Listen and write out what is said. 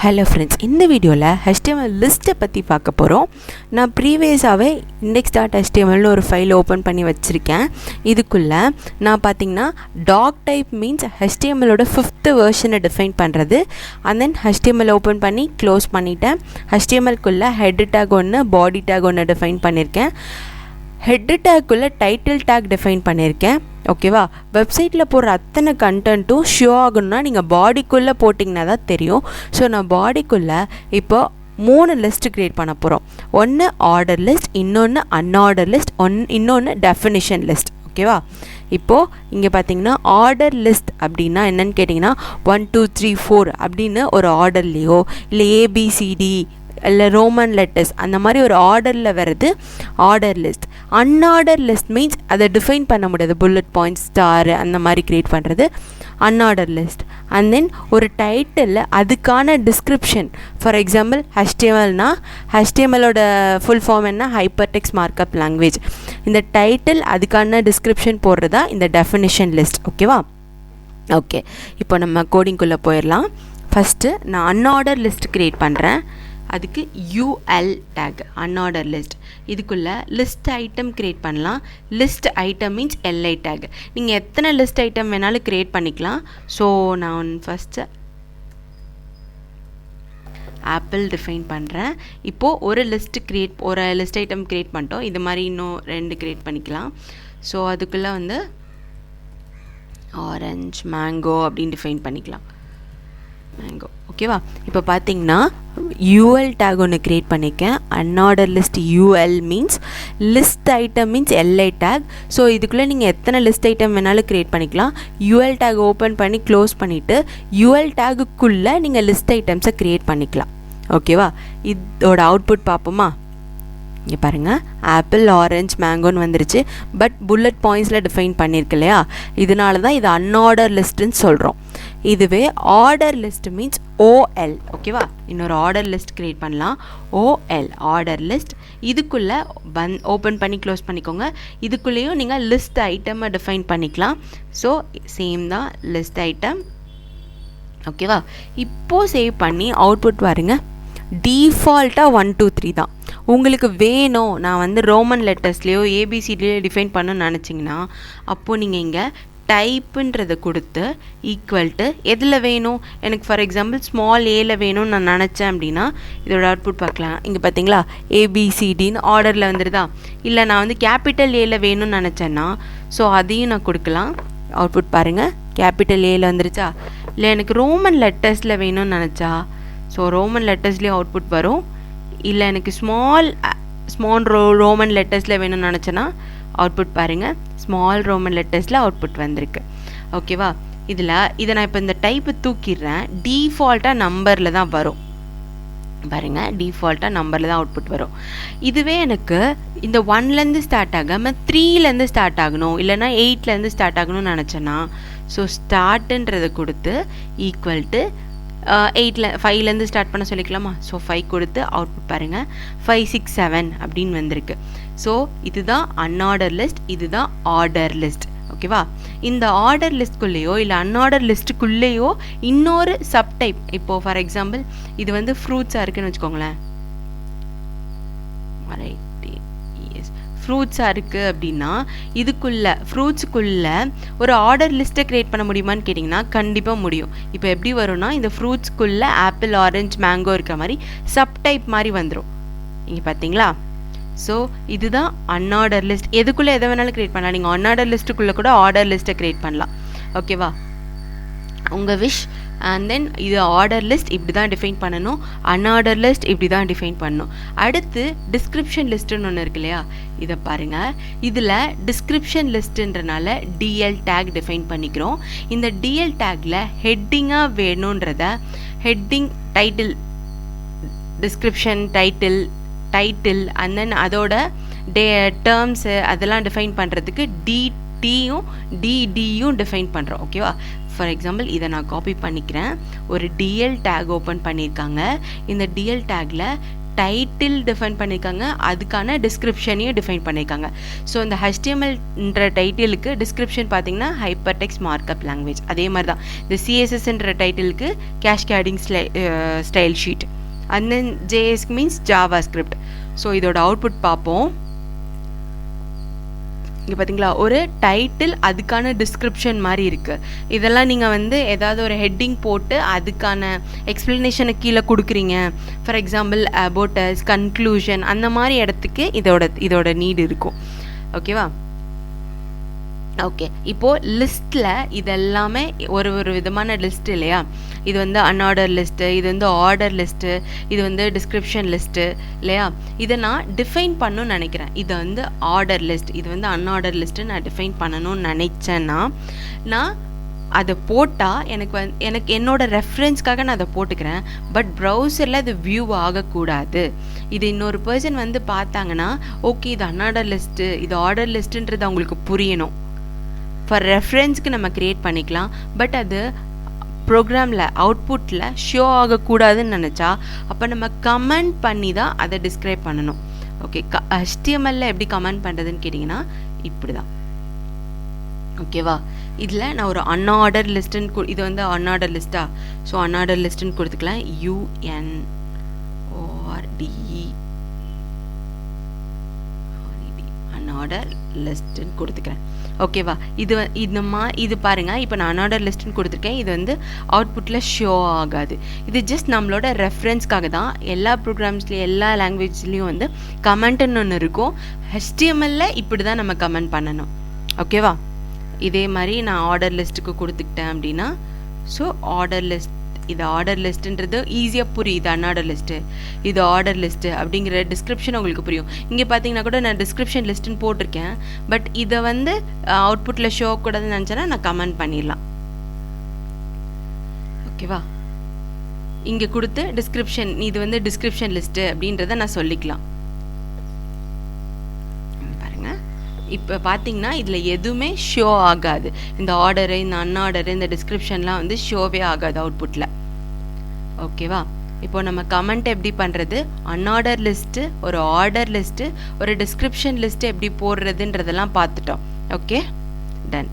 Hello friends, இந்த வீடியோவில் HTML லிஸ்ட்டை பற்றி பார்க்க போகிறோம். நான் ப்ரீவியஸாகவே index.htmlனு ஒரு ஃபைல் ஓப்பன் பண்ணி வச்சுருக்கேன். இதுக்குள்ளே நான் பார்த்திங்கன்னா டாக் டைப் மீன்ஸ் HTMLோட 5th வெர்ஷனை டிஃபைன் பண்ணுறது. அண்ட் தென் HTML ஓப்பன் பண்ணி க்ளோஸ் பண்ணிவிட்டேன். HTMLக்குள்ளே ஹெட் டேக் ஒன்று, பாடி டேக் ஒன்று டிஃபைன் பண்ணியிருக்கேன். ஹெட் டேக்குள்ளே டைட்டில் டேக் டிஃபைன் பண்ணியிருக்கேன். ஓகேவா? வெப்சைட்டில் போடுற அத்தனை கண்டென்ட்டும் ஷோ ஆகணும்னா நீங்கள் பாடிக்குள்ளே போட்டிங்கன்னா தான் தெரியும். ஸோ நான் பாடிக்குள்ளே இப்போ 3 லிஸ்ட் க்ரியேட் பண்ண போகிறோம். ஒன்று ஆர்டர் லிஸ்ட், இன்னொன்று அன்ஆர்டர் லிஸ்ட், இன்னொன்று டெஃபினிஷன் லிஸ்ட். ஓகேவா? இப்போது இங்கே பார்த்தீங்கன்னா ஆர்டர் லிஸ்ட் அப்படின்னா என்னென்னு கேட்டிங்கன்னா 1 2 3 4 அப்படின்னு ஒரு ஆர்டர்லேயோ இல்லை ABCD இல்லை ரோமன் லெட்டர்ஸ் அந்த மாதிரி ஒரு ஆர்டரில் வர்றது ஆர்டர் லிஸ்ட். அன்ஆர்டர் லிஸ்ட் மீன்ஸ் அதை டிஃபைன் பண்ண முடியாது, புல்லட் பாயிண்ட், ஸ்டார் அந்த மாதிரி க்ரியேட் பண்ணுறது அன்ஆர்டர் லிஸ்ட். அண்ட் தென் ஒரு டைட்டிலில் அதுக்கான டிஸ்கிரிப்ஷன், ஃபார் எக்ஸாம்பிள் HTMLனா HTMLோட ஃபுல் ஃபார்ம் என்ன, ஹைப்பர் டெக்ஸ்ட் மார்க்அப் லாங்குவேஜ். இந்த டைட்டில் அதுக்கான டிஸ்கிரிப்ஷன் போடுறதா இந்த டெஃபினிஷன் லிஸ்ட். ஓகேவா? ஓகே, இப்போ நம்ம கோடிங்குள்ளே போயிடலாம். ஃபஸ்ட்டு நான் அன்ஆர்டர் லிஸ்ட் க்ரியேட் பண்ணுறேன். அதுக்கு UL டேக், அன்ஆர்டர் லிஸ்ட். இதுக்குள்ளே லிஸ்ட் ஐட்டம் க்ரியேட் பண்ணலாம். List item means LI take. நீங்கள் எத்தனை லிஸ்ட் ஐட்டம் வேணாலும் க்ரியேட் பண்ணிக்கலாம். ஸோ நான் ஃபஸ்ட்டு ஆப்பிள் டிஃபைன் பண்ணுறேன். இப்போது ஒரு லிஸ்ட் ஐட்டம் க்ரியேட் பண்ணிட்டோம். இது மாதிரி இன்னும் 2 க்ரியேட் பண்ணிக்கலாம். ஸோ அதுக்குள்ளே வந்து ஆரஞ்ச், மேங்கோ அப்படின்னு டிஃபைன் பண்ணிக்கலாம். மேங்கோ. ஓகேவா? இப்போ பார்த்தீங்கன்னா UL டேக் ஒன்று க்ரியேட் பண்ணியிருக்கேன். Unordered list UL means list item means LI tag. So இதுக்குள்ளே நீங்கள் எத்தனை லிஸ்ட் ஐட்டம் வேணாலும் க்ரியேட் பண்ணிக்கலாம். UL டேக் ஓப்பன் பண்ணி க்ளோஸ் பண்ணிவிட்டு UL டேகுக்குள்ளே நீங்கள் லிஸ்ட் ஐட்டம்ஸை க்ரியேட் பண்ணிக்கலாம். ஓகேவா? இதோட அவுட்புட் பார்ப்போமா? இங்கே பாருங்கள், ஆப்பிள், ஆரஞ்ச், மேங்கோன்னு வந்துருச்சு. பட் புல்லட் பாயிண்ட்ஸில் டிஃபைன் பண்ணியிருக்கு இல்லையா? இதனால தான் இது அன்ஆர்டர் லிஸ்ட்டுன்னு சொல்கிறோம். இதுவே ஆர்டர் லிஸ்ட் மீன்ஸ் OL. ஓகேவா? இன்னொரு ஆர்டர் லிஸ்ட் க்ரியேட் பண்ணலாம். OL order list. இதுக்குள்ளே ஓப்பன் பண்ணி க்ளோஸ் பண்ணிக்கோங்க. இதுக்குள்ளேயும் நீங்கள் லிஸ்ட் ஐட்டமை டிஃபைன் பண்ணிக்கலாம். ஸோ சேம் தான் லிஸ்ட் ஐட்டம். ஓகேவா? இப்போது சேவ் பண்ணி அவுட்புட் பாருங்க. டிஃபால்ட்டாக 1 2 3 தான். உங்களுக்கு வேணும், நான் வந்து ரோமன் லெட்டர்ஸ்லேயோ ABCDலையோ டிஃபைன் பண்ணணும்னு நினச்சிங்கன்னா அப்போது நீங்கள் இங்கே டைப்புன்றதை கொடுத்து ஈக்குவல்ட்டு எதில் வேணும், எனக்கு ஃபார் எக்ஸாம்பிள் ஸ்மால் ஏல வேணும்னு நான் நினச்சேன் அப்படின்னா இதோட அவுட்புட் பார்க்கலாம். இங்கே பார்த்தீங்களா ABCDன்னு ஆர்டரில் வந்துடுதா? இல்லை நான் வந்து கேபிட்டல் ஏல வேணும்னு நினச்சேன்னா ஸோ அதையும் நான் கொடுக்கலாம். அவுட்புட் பாருங்கள், கேபிட்டல் ஏல வந்துருச்சா? இல்லை எனக்கு ரோமன் லெட்டர்ஸில் வேணும்னு நினச்சா ஸோ ரோமன் லெட்டர்ஸ்லேயும் அவுட்புட் வரும். இல்லை எனக்கு ஸ்மால் ரோமன் லெட்டர்ஸில் வேணும்னு நினச்சேன்னா அவுட்புட் பாருங்கள், ஸ்மால் ரோமன் லெட்டர்ஸில் அவுட்புட் வந்திருக்கு. ஓகேவா? இதை நான் இப்போ இந்த டைப்பு தூக்கிடுறேன். டிஃபால்ட்டாக நம்பரில் தான் வரும். பாருங்கள், டிஃபால்ட்டாக நம்பரில் தான் அவுட்புட் வரும். இதுவே எனக்கு இந்த 1லேருந்து ஸ்டார்ட் ஆகாமல் 3லேருந்து ஸ்டார்ட் ஆகணும், இல்லைனா 8லேருந்து ஸ்டார்ட் ஆகணும்னு நினச்சேன்னா ஸோ ஸ்டார்ட்டுன்றதை கொடுத்து ஈக்குவல்ட்டு 5லேருந்து ஸ்டார்ட் பண்ண சொல்லிக்கலாமா? ஸோ 5 கொடுத்து அவுட்புட் பாருங்கள், 5 6 7 அப்படின்னு வந்திருக்கு. ஸோ இதுதான் அன்ஆர்டர் லிஸ்ட், இதுதான் ஆர்டர் லிஸ்ட். ஓகேவா? இந்த ஆர்டர் லிஸ்ட்குள்ளேயோ இல்லை அன்ஆர்டர் லிஸ்ட்டுக்குள்ளேயோ இன்னொரு சப்டைப், இப்போது ஃபார் எக்ஸாம்பிள் இது வந்து ஃப்ரூட்ஸாக இருக்குன்னு வச்சுக்கோங்களேன். ஃப்ரூட்ஸாக இருக்குது அப்படின்னா இதுக்குள்ளே ஃப்ரூட்ஸுக்குள்ளே ஒரு ஆர்டர் லிஸ்ட்டை க்ரியேட் பண்ண முடியுமான்னு கேட்டிங்கன்னா கண்டிப்பாக முடியும். இப்போ எப்படி வரும்னா இந்த ஃப்ரூட்ஸ்க்குள்ளே ஆப்பிள், ஆரஞ்ச், மேங்கோ இருக்கிற மாதிரி சப்டைப் மாதிரி வந்துடும். இங்கே பார்த்தீங்களா? ஸோ இதுதான் அன்ஆர்டர் லிஸ்ட். எதுக்குள்ளே எதை வேணாலும் க்ரியேட் பண்ணலாம். நீங்கள் அன்ஆர்டர் லிஸ்ட்டுக்குள்ளே கூட ஆர்டர் லிஸ்ட்டை க்ரியேட் பண்ணலாம். ஓகேவா? உங்கள் விஷ். அண்ட் தென் இது ஆர்டர் லிஸ்ட் இப்படி தான் டிஃபைன் பண்ணணும், அன்ஆர்டர் லிஸ்ட் இப்படி தான் டிஃபைன் பண்ணணும். அடுத்து டிஸ்கிரிப்ஷன் லிஸ்ட்டுன்னு ஒன்று இருக்கு இல்லையா? இதை பாருங்கள். இதில் டிஸ்கிரிப்ஷன் லிஸ்ட்டுன்றனால DL டேக் டிஃபைன் பண்ணிக்கிறோம். இந்த DL டேக்கில் ஹெட்டிங்காக வேணுன்றத heading, title, description, title and then அதோட டேர்ம்ஸு அதெல்லாம் டிஃபைன் பண்ணுறதுக்கு DDயும் டிஃபைன் பண்ணுறோம். ஓகேவா? ஃபார் எக்ஸாம்பிள் இதை நான் காப்பி பண்ணிக்கிறேன். ஒரு DL டேக் ஓப்பன் பண்ணியிருக்காங்க. இந்த DL டேக்கில் டைட்டில் டிஃபைன் பண்ணியிருக்காங்க, அதுக்கான டிஸ்கிரிப்ஷனையும் டிஃபைன் பண்ணியிருக்காங்க. ஸோ இந்த HTMLன்ற டைட்டிலுக்கு டிஸ்கிரிப்ஷன் பார்த்தீங்கன்னா ஹைப்பர் டெக்ஸ்ட் மார்க்அப் லாங்குவேஜ். அதே மாதிரி தான் இந்த CSSன்ற டைட்டிலுக்கு cascading style sheet. And then JS means java script. So இதோட அவுட்புட் பார்ப்போம். இங்கே பார்த்தீங்களா, ஒரு டைட்டில் அதுக்கான டிஸ்கிரிப்ஷன் மாதிரி இருக்குது. இதெல்லாம் நீங்கள் வந்து ஏதாவது ஒரு ஹெட்டிங் போட்டு அதுக்கான எக்ஸ்ப்ளனேஷனை கீழே கொடுக்குறீங்க. For example about us, conclusion, அந்த மாதிரி இடத்துக்கு இதோட நீடு இருக்கும். ஓகேவா? ஓகே, இப்போது லிஸ்ட்டில் இதெல்லாமே ஒரு விதமான லிஸ்ட் இல்லையா? இது வந்து அன்ஆர்டர் லிஸ்ட்டு, இது வந்து ஆர்டர் லிஸ்ட்டு, இது வந்து டிஸ்கிரிப்ஷன் லிஸ்ட்டு இல்லையா? இதை நான் டிஃபைன் பண்ணணும்னு நினைக்கிறேன். இது வந்து ஆர்டர் லிஸ்ட், இது வந்து அன்ஆர்டர் லிஸ்ட்டு நான் டிஃபைன் பண்ணணும்னு நினச்சேன்னா நான் அதை போட்டால் எனக்கு என்னோட ரெஃபரன்ஸ்க்காக நான் அதை போட்டுக்கிறேன். பட் ப்ரௌசரில் அது வியூ ஆகக்கூடாது. இது இன்னொரு பர்சன் வந்து பார்த்தாங்கன்னா ஓகே இது அன்ஆர்டர் லிஸ்ட்டு, இது ஆர்டர் லிஸ்ட்டுன்றது அவங்களுக்கு புரியணும். ஃபார் ரெஃபரன்ஸ்க்கு நம்ம க்ரியேட் பண்ணிக்கலாம். பட் அது ப்ரோக்ராமில் அவுட்புட்டில் ஷோ ஆகக்கூடாதுன்னு நினச்சா அப்போ நம்ம கமெண்ட் பண்ணி தான் அதை டிஸ்கிரைப் பண்ணணும். ஓகே, HTML எப்படி கமெண்ட் பண்ணுறதுன்னு கேட்டிங்கன்னா இப்படி தான். ஓகேவா? இதில் நான் ஒரு அன்ஆர்டர் லிஸ்ட்டுன்னு இது வந்து அன்ஆர்டர் லிஸ்ட்டா? ஸோ அன்ஆர்டர் லிஸ்ட்டுன்னு கொடுத்துக்கலாம். UNORDE அன்ஆர்டர் லிஸ்ட்டுன்னு கொடுத்துக்கிறேன். ஓகேவா? இது பாருங்கள், இப்போ நான் அன்ஆர்டர் லிஸ்ட்டுன்னு கொடுத்துருக்கேன். இது வந்து அவுட்புட்டில் ஷோ ஆகாது. இது ஜஸ்ட் நம்மளோட ரெஃபரன்ஸ்க்காக தான். எல்லா ப்ரோக்ராம்ஸ்லேயும் எல்லா லாங்குவேஜ்லேயும் வந்து கமெண்ட்டுன்னு ஒன்று இருக்கும். HTML இப்படி தான் நம்ம கமெண்ட் பண்ணணும். ஓகேவா? இதே மாதிரி நான் ஆர்டர் லிஸ்ட்டுக்கு கொடுத்துக்கிட்டேன் அப்படின்னா, ஸோ ஆர்டர் லிஸ்ட், இது ஆர்டர் லிஸ்ட்டுன்றது ஈஸியாக புரியுது. அன்ஆர்டர் லிஸ்ட்டு, இது ஆர்டர் லிஸ்ட்டு அப்படிங்கிற டிஸ்கிரிப்ஷன் உங்களுக்கு புரியும். இங்கே பார்த்தீங்கன்னா கூட நான் டிஸ்கிரிப்ஷன் லிஸ்ட்டுன்னு போட்டிருக்கேன். பட் இதை வந்து அவுட்புட்டில் ஷோ கூடாதுன்னு நினச்சேன்னா நான் கமெண்ட் பண்ணிடலாம். ஓகேவா? இங்கே கொடுத்து டிஸ்கிரிப்ஷன், இது வந்து டிஸ்கிரிப்ஷன் லிஸ்ட்டு அப்படின்றத நான் சொல்லிக்கலாம். இப்போ பார்த்தீங்கன்னா இதில் எதுவுமே ஷோ ஆகாது. இந்த ஆர்டரு, இந்த அன்ஆர்டரு, இந்த டிஸ்கிரிப்ஷன்லாம் வந்து ஷோவே ஆகாது அவுட்புட்டில். ஓகேவா? இப்போ நம்ம கமெண்ட் எப்படி பண்ணுறது, அன்ஆர்டர் லிஸ்ட்டு, ஒரு ஆர்டர் லிஸ்ட்டு, ஒரு டிஸ்கிரிப்ஷன் லிஸ்ட்டு எப்படி போடுறதுன்றதெல்லாம் பார்த்துட்டோம். Okay, ton.